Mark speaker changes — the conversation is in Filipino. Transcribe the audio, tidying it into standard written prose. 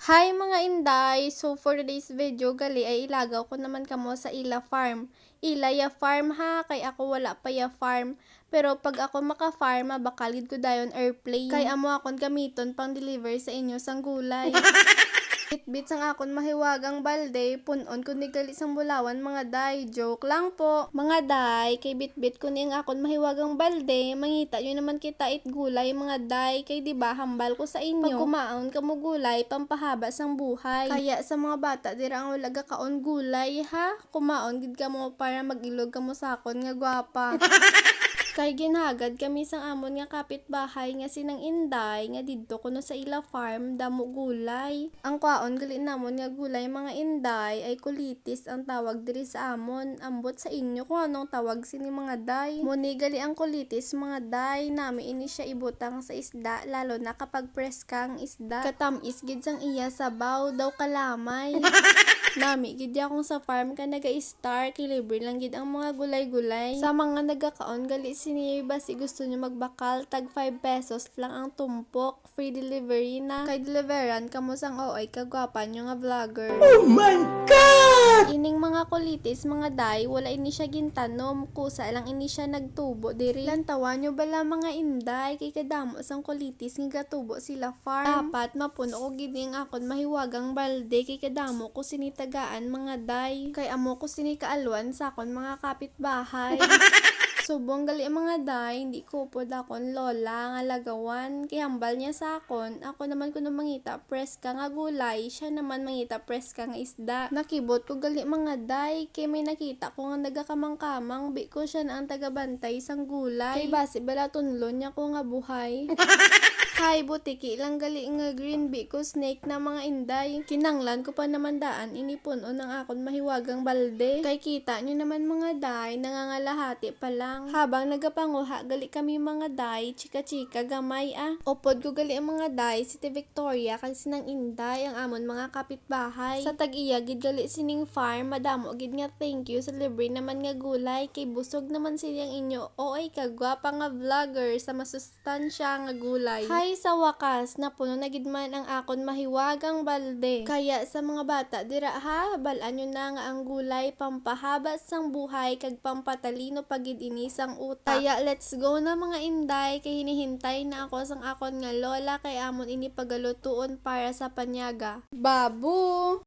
Speaker 1: Hi mga inday! So for today's video gali ay ilagaw ko naman kamo sa ila farm. Ila ya farm ha, kay ako wala pa ya farm. Pero pag ako maka-farm, mabakalid ko dayon airplane. Kay amo akon gamiton pang deliver sa inyo sang gulay. Bitbit sang akon mahiwagang balde, punon ko ni gali sang bulawan mga day. Joke lang po. Mga day, kay bitbit ko ni ang akon mahiwagang balde, mangita yun naman kita it gulay mga day. Kay diba hambal ko sa inyo. Pag kumaon kamo gulay, pampahaba sang buhay. Kaya sa mga bata, dira ang wala kaon gulay ha. Kumaon gid kamo para magilog kamo sa akon nga gwapa. Kay ginhagad kami sang amon nga kapitbahay nga sinang Inday nga didto kuno sa ila farm damo gulay. Ang kwaon gali namon nga gulay mga Inday ay kulitis ang tawag diri sa amon. Ambot sa inyo kung anong tawag sini mga day. Muni gali ang kulitis mga day, nami ini siya ibutang sa isda lalo na kapag preska ang isda. Katamis gid sang iya sabaw daw kalamay. Nami gid akong sa farm ka naga-star, kay libre lang gid ang mga gulay-gulay. Sa mga nagakaon gali sini basi gusto nyo magbakal, tag 5 pesos lang ang tumpok, free delivery na. Kay deliveran kamo sang oy kagwapa nyo nga vlogger.
Speaker 2: Oh my God!
Speaker 1: Ining mga kulitis mga day, wala ini siya gintanom, kusa lang ini siya nagtubo diri. Lantawan nyo bala mga inday, kay kadamo sang kulitis nga gatubo sila farm. Dapat mapuno ko gid ang akon mahiwagang balde, kay kadamo ko sinitagaan mga day. Kay amo ko sinikaalwan sa akon mga kapitbahay. Subong gali mga day, hindi ko pod akon lola nga lagawan. Kay hambal niya sa akon, ako naman kuno mangita preska nga gulay, siya naman mangita preska nga isda. Nakibot ko gali mga day, kay may nakita ko nga nagakamang-kamang, bi ko siya na ang tagabantay sang gulay. Kay base bala tunlon niya ko nga buhay. Hi, butiki lang gali nga green bee ko snake na mga inday. Kinanglan ko pa naman daan, inipuno ng akon mahiwagang balde. Kay kita nyo naman mga day, nangangalahati pa lang. Habang nagapanguha, gali kami mga day, chika-chika gamay ah. Upod ko gali ang mga day, City Victoria, kasi nang inday, ang amon mga kapitbahay. Sa tag-iya, gid gali sining farm, madamo gid nga thank you sa libre naman nga gulay. Kay busog naman silang inyo, oy kagwapa nga vlogger sa masustansya nga gulay. Hi, sa wakas, napuno na gid man ang akon mahiwagang balde. Kaya sa mga bata, dira ha, balaan nyo na nga ang gulay, pampahaba sang buhay, kag pampatalino pagid inisang utak. Kaya let's go na mga inday, kay hinihintay na ako sang akon nga lola, kay amon ini pagalutuon para sa panyaga. Babu!